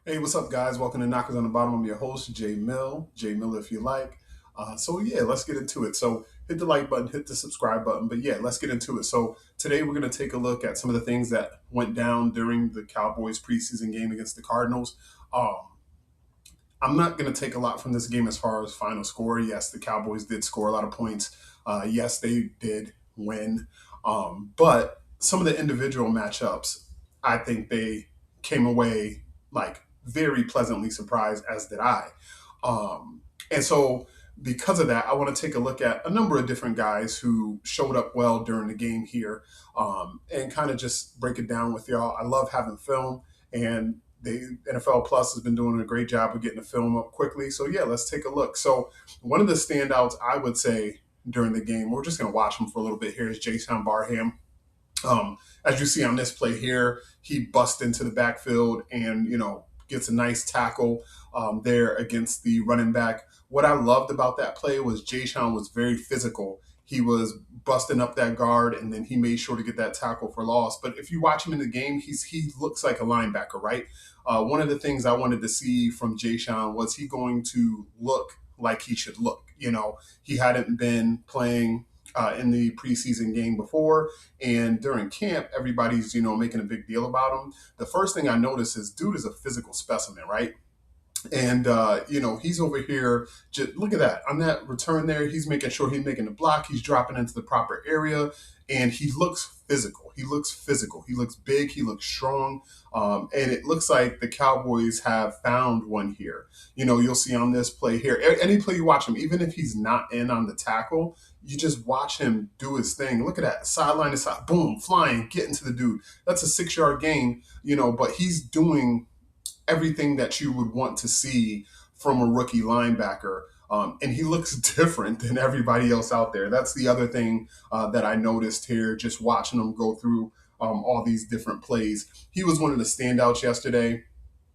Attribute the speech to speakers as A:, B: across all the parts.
A: Hey, what's up, guys? Welcome to Knockers on the Bottom. I'm your host, Jay Mill. Jay Mill, if you like. So let's get into it. So hit the like button, hit the subscribe button. But yeah, let's get into it. So today we're going to take a look at some of the things that went down during the Cowboys preseason game against the Cardinals. Um, I'm not going to take a lot from this game as far as final score. Yes, the Cowboys did score a lot of points. Yes, they did win. But some of the individual matchups, I think they came away like very pleasantly surprised, as did I. And so, because of that, I want to take a look at a number of different guys who showed up well during the game here and kind of just break it down with y'all. I love having film, and the NFL Plus has been doing a great job of getting the film up quickly. So, yeah, let's take a look. So, one of the standouts I would say during the game, we're just going to watch him for a little bit here, is Jason Barham. As you see on this play here, he busts into the backfield and, gets a nice tackle there against the running back. What I loved about that play was Jay Sean was very physical. He was busting up that guard, and then he made sure to get that tackle for loss. But if you watch him in the game, he looks like a linebacker, right? One of the things I wanted to see from Jay Sean was he going to look like he should look. He hadn't been playing in the preseason game before, and during camp, everybody's making a big deal about him. The first thing I noticed is dude is a physical specimen, right? And he's over here. Just look at that on that return there. He's making sure he's making the block. He's dropping into the proper area, and he looks physical. He looks physical. He looks big. He looks strong. And it looks like the Cowboys have found one here. You'll see on this play here. Any play you watch him, even if he's not in on the tackle, you just watch him do his thing. Look at that sideline to side, boom, flying, getting to the dude. That's a 6 yard gain. But he's doing everything that you would want to see from a rookie linebacker. And he looks different than everybody else out there. That's the other thing that I noticed here, just watching him go through all these different plays. He was one of the standouts yesterday,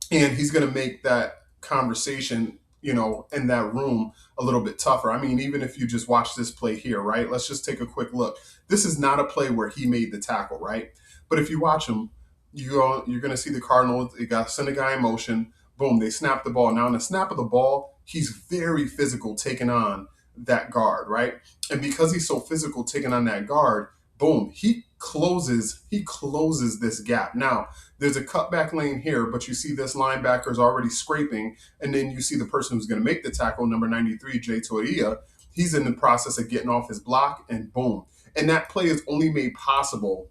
A: and he's going to make that conversation, in that room a little bit tougher. I mean, even if you just watch this play here, right? Let's just take a quick look. This is not a play where he made the tackle, right? But if you watch him, you're going to see the Cardinals. They got send a guy in motion. Boom, they snap the ball. Now, in the snap of the ball, he's very physical taking on that guard, right? And because he's so physical taking on that guard, boom, he closes this gap. Now, there's a cutback lane here, but you see this linebacker is already scraping, and then you see the person who's going to make the tackle, number 93, Jay Toia. He's in the process of getting off his block, and boom. And that play is only made possible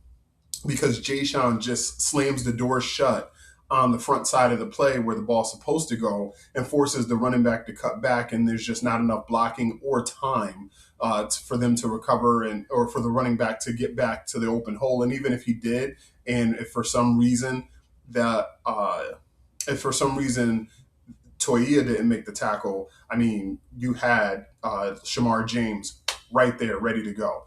A: because Jay Sean just slams the door shut on the front side of the play where the ball's supposed to go and forces the running back to cut back, and there's just not enough blocking or time for them to recover or for the running back to get back to the open hole. And even if he did, and if for some reason that if for some reason Toia didn't make the tackle, I mean, you had Shamar James right there ready to go.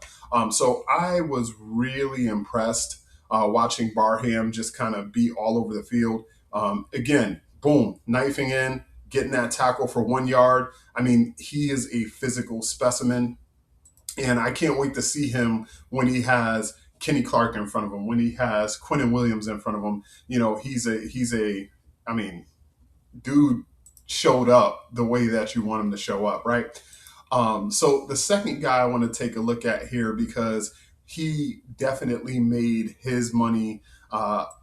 A: So I was really impressed watching Barham just kind of be all over the field. Again, boom, knifing in, getting that tackle for 1 yard. I mean, he is a physical specimen, and I can't wait to see him when he has Kenny Clark in front of him, when he has Quentin Williams in front of him. I mean, dude showed up the way that you want him to show up, right? So the second guy I want to take a look at here, because he definitely made his money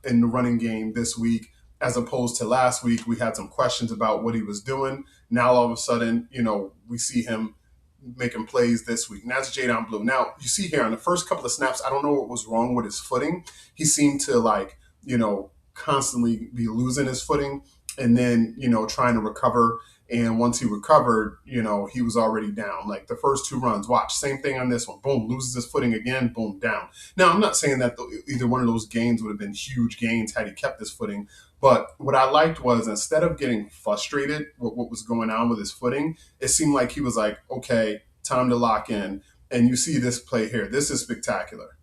A: in the running game this week, as opposed to last week. We had some questions about what he was doing. Now all of a sudden, we see him making plays this week. And that's Jadon Blue. Now you see here on the first couple of snaps, I don't know what was wrong with his footing. He seemed to constantly be losing his footing, and then trying to recover. And once he recovered, he was already down. Like the first two runs, watch, same thing on this one. Boom, loses his footing again, boom, down. Now, I'm not saying that either one of those gains would have been huge gains had he kept his footing. But what I liked was, instead of getting frustrated with what was going on with his footing, it seemed like he was like, okay, time to lock in. And you see this play here. This is spectacular.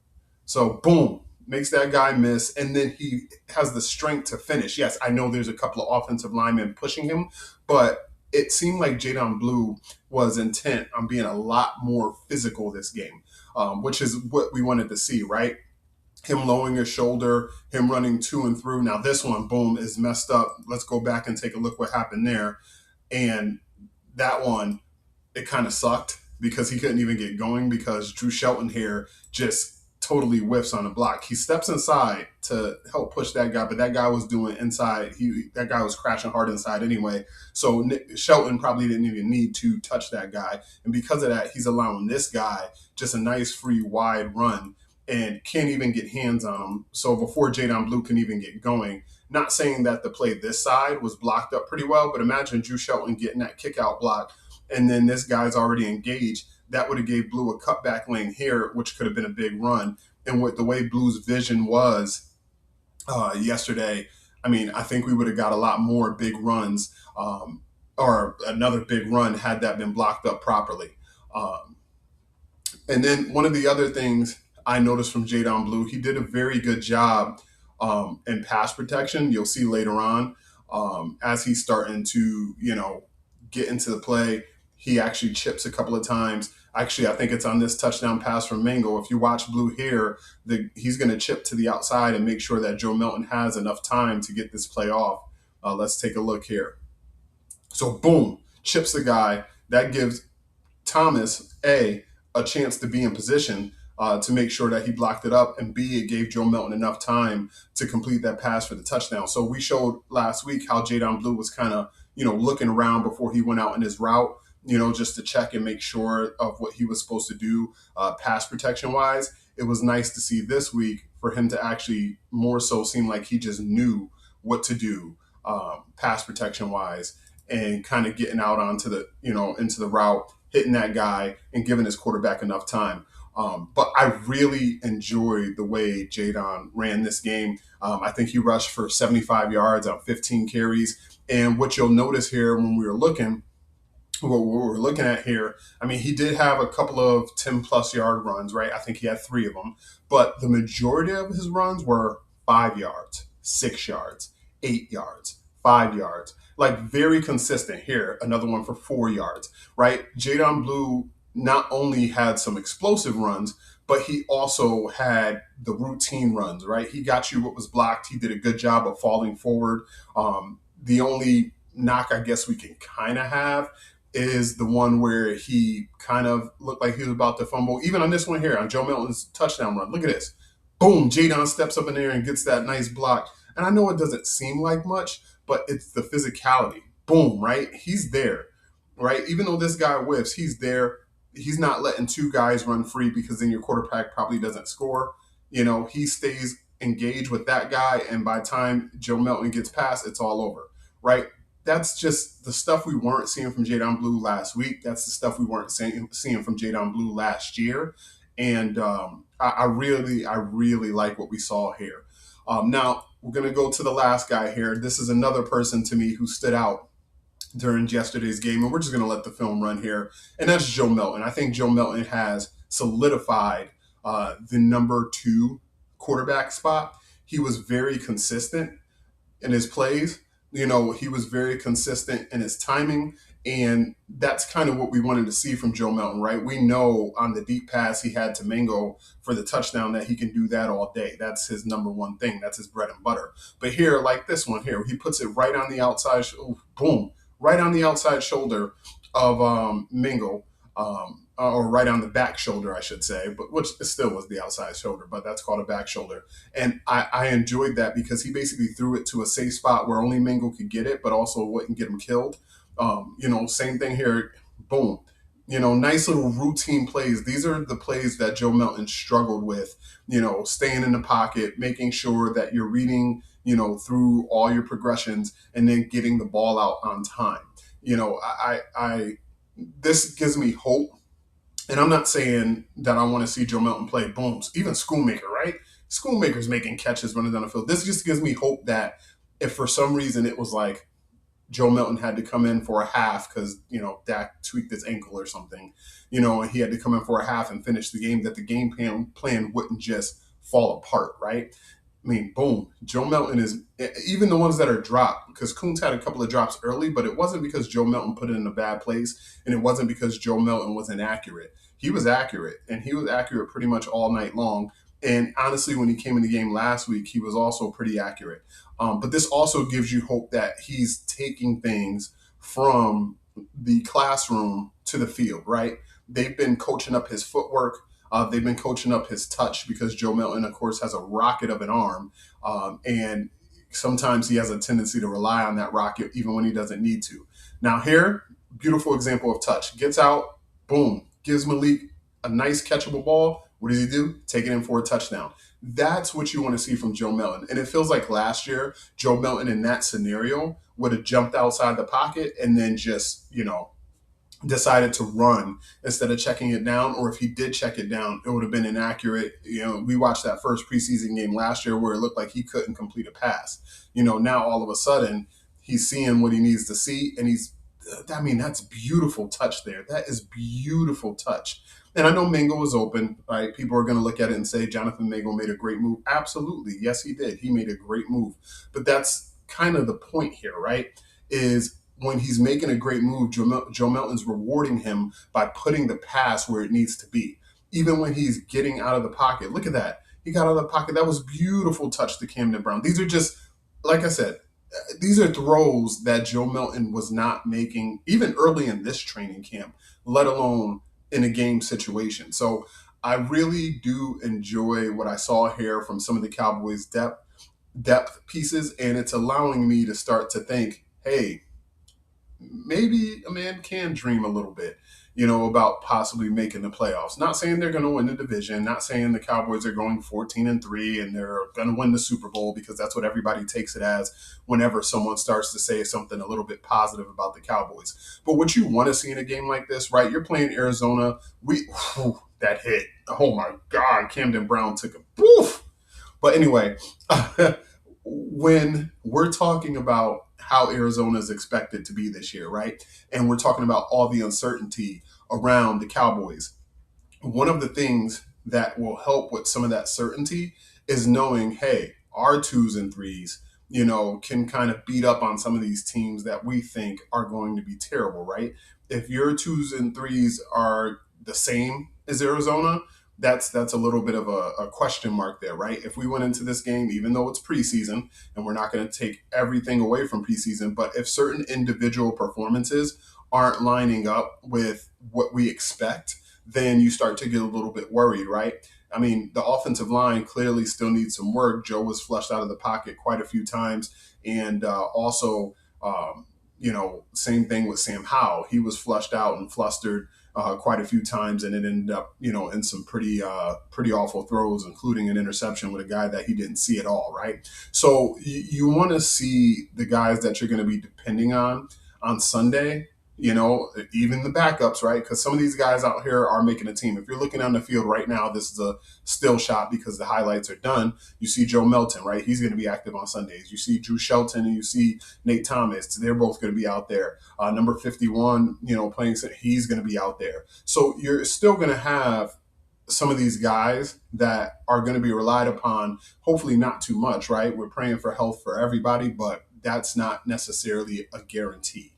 A: So, boom, makes that guy miss, and then he has the strength to finish. Yes, I know there's a couple of offensive linemen pushing him, but it seemed like Jadon Blue was intent on being a lot more physical this game, which is what we wanted to see, right? him lowering his shoulder, him running to and through. Now this one, boom, is messed up. Let's go back and take a look what happened there. And that one, it kind of sucked because he couldn't even get going because Drew Shelton here just totally whiffs on the block. He steps inside to help push that guy, but that guy was doing inside. That guy was crashing hard inside anyway. So Shelton probably didn't even need to touch that guy, and because of that, he's allowing this guy just a nice free wide run and can't even get hands on him. So before Jadon Blue can even get going, not saying that the play this side was blocked up pretty well, but imagine Drew Shelton getting that kick out block and then this guy's already engaged. That would have gave Blue a cutback lane here, which could have been a big run. And with the way Blue's vision was yesterday, I mean, I think we would have got a lot more big runs or another big run had that been blocked up properly. Um, and then one of the other things I noticed from Jadon Blue, he did a very good job in pass protection. You'll see later on as he's starting to, get into the play. He actually chips a couple of times. Actually, I think it's on this touchdown pass from Mango. If you watch Blue here, he's going to chip to the outside and make sure that Joe Milton has enough time to get this play off. Let's take a look here. So, boom, chips the guy. That gives Thomas, a chance to be in position to make sure that he blocked it up, and B, it gave Joe Milton enough time to complete that pass for the touchdown. So we showed last week how Jadon Blue was kind of, looking around before he went out in his route, just to check and make sure of what he was supposed to do pass protection wise. It was nice to see this week for him to actually more so seem like he just knew what to do pass protection wise and kind of getting out onto the, into the route, hitting that guy and giving his quarterback enough time. But I really enjoyed the way Jadon ran this game. I think he rushed for 75 yards on 15 carries. And what you'll notice here when we were looking, what we're looking at here, I mean, he did have a couple of 10-plus yard runs, right? I think he had 3 of them. But the majority of his runs were 5 yards, 6 yards, 8 yards, 5 yards. Like very consistent. Here, another one for 4 yards, right? Jadon Blue not only had some explosive runs, but he also had the routine runs, right? He got you what was blocked. He did a good job of falling forward. The only knock I guess we can kind of have is the one where he kind of looked like he was about to fumble. Even on this one here, on Joe Milton's touchdown run, look at this. Boom, Jadon steps up in there and gets that nice block. And I know it doesn't seem like much, but it's the physicality. Boom, right? He's there, right? Even though this guy whiffs, he's there. He's not letting 2 guys run free because then your quarterback probably doesn't score. He stays engaged with that guy, and by the time Joe Milton gets past, it's all over, right? That's just the stuff we weren't seeing from Jadon Blue last week. That's the stuff we weren't seeing from Jadon Blue last year. And I really like what we saw here. Now, we're going to go to the last guy here. This is another person to me who stood out during yesterday's game, and we're just going to let the film run here. And that's Joe Milton. I think Joe Milton has solidified the number 2 quarterback spot. He was very consistent in his plays. He was very consistent in his timing, and that's kind of what we wanted to see from Joe Milton, right? We know on the deep pass he had to Mango for the touchdown that he can do that all day. That's his number one thing. That's his bread and butter. But here, like this one here, he puts it right on the outside, boom, right on the outside shoulder of Mango, or right on the back shoulder, I should say, but which still was the outside shoulder, but that's called a back shoulder. And I enjoyed that because he basically threw it to a safe spot where only Mingo could get it, but also wouldn't get him killed. Same thing here. Boom. Nice little routine plays. These are the plays that Joe Milton struggled with, staying in the pocket, making sure that you're reading, through all your progressions and then getting the ball out on time. This gives me hope. And I'm not saying that I want to see Joe Milton play booms, even Schoolmaker, right? Schoolmaker's making catches running down the field. This just gives me hope that if for some reason it was like Joe Milton had to come in for a half because, Dak tweaked his ankle or something, and he had to come in for a half and finish the game, that the game plan wouldn't just fall apart, right? I mean, boom, Joe Milton is, even the ones that are dropped, because Kuntz had a couple of drops early, but it wasn't because Joe Milton put it in a bad place, and it wasn't because Joe Milton was inaccurate. He was accurate, and he was accurate pretty much all night long. And honestly, when he came in the game last week, he was also pretty accurate. But this also gives you hope that he's taking things from the classroom to the field, right? They've been coaching up his footwork. They've been coaching up his touch because Joe Milton, of course, has a rocket of an arm. And sometimes he has a tendency to rely on that rocket even when he doesn't need to. Now, here, beautiful example of touch. Gets out, boom, gives Malik a nice catchable ball. What does he do? Take it in for a touchdown. That's what you want to see from Joe Milton. And it feels like last year, Joe Milton in that scenario would have jumped outside the pocket and then just, decided to run instead of checking it down. Or if he did check it down, it would have been inaccurate. We watched that first preseason game last year where it looked like he couldn't complete a pass. Now all of a sudden he's seeing what he needs to see, and that's beautiful touch there. That is beautiful touch. And I know Mingo is open, right? People are going to look at it and say Jonathan Mingo made a great move. Absolutely. Yes, he did. He made a great move. But that's kind of the point here, right? Is when he's making a great move, Joe Milton's rewarding him by putting the pass where it needs to be. Even when he's getting out of the pocket. Look at that. He got out of the pocket. That was beautiful touch to Camden Brown. These are just, like I said, these are throws that Joe Milton was not making even early in this training camp, let alone in a game situation. So I really do enjoy what I saw here from some of the Cowboys depth pieces, and it's allowing me to start to think, hey, maybe a man can dream a little bit, about possibly making the playoffs. Not saying they're going to win the division, not saying the Cowboys are going 14-3 and they're going to win the Super Bowl, because that's what everybody takes it as whenever someone starts to say something a little bit positive about the Cowboys. But what you want to see in a game like this, right? You're playing Arizona. That hit. Oh my God, Camden Brown took a poof. But anyway, when we're talking about how Arizona is expected to be this year, right? And we're talking about all the uncertainty around the Cowboys. One of the things that will help with some of that certainty is knowing, hey, our twos and threes, can kind of beat up on some of these teams that we think are going to be terrible, right? If your twos and threes are the same as Arizona, that's a little bit of a question mark there, right? If we went into this game, even though it's preseason, and we're not going to take everything away from preseason, but if certain individual performances aren't lining up with what we expect, then you start to get a little bit worried, right? I mean, the offensive line clearly still needs some work. Joe was flushed out of the pocket quite a few times. And same thing with Sam Howell. He was flushed out and flustered quite a few times, and it ended up, in some pretty awful throws, including an interception with a guy that he didn't see at all, right? So you want to see the guys that you're going to be depending on Sunday, even the backups, right? Because some of these guys out here are making a team. If you're looking on the field right now, this is a still shot because the highlights are done. You see Joe Milton, right? He's going to be active on Sundays. You see Drew Shelton and you see Nate Thomas. They're both going to be out there. Number 51, playing, he's going to be out there. So you're still going to have some of these guys that are going to be relied upon, hopefully not too much, right? We're praying for health for everybody, but that's not necessarily a guarantee.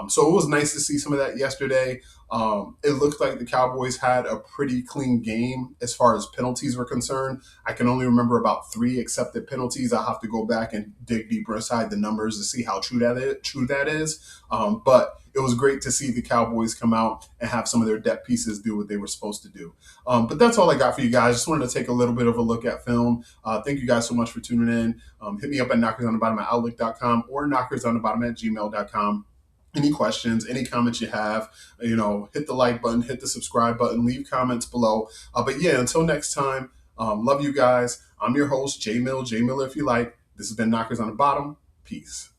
A: So it was nice to see some of that yesterday. It looked like the Cowboys had a pretty clean game as far as penalties were concerned. I can only remember about 3 accepted penalties. I'll have to go back and dig deeper inside the numbers to see how true that is. But it was great to see the Cowboys come out and have some of their depth pieces do what they were supposed to do. But that's all I got for you guys. Just wanted to take a little bit of a look at film. Thank you guys so much for tuning in. Hit me up at knockersonthebottom@outlook.com or knockersonthebottom@gmail.com. Any questions, any comments you have, hit the like button, hit the subscribe button, leave comments below. But yeah, until next time, love you guys. I'm your host, J Mill if you like. This has been Knockers on the Bottom. Peace.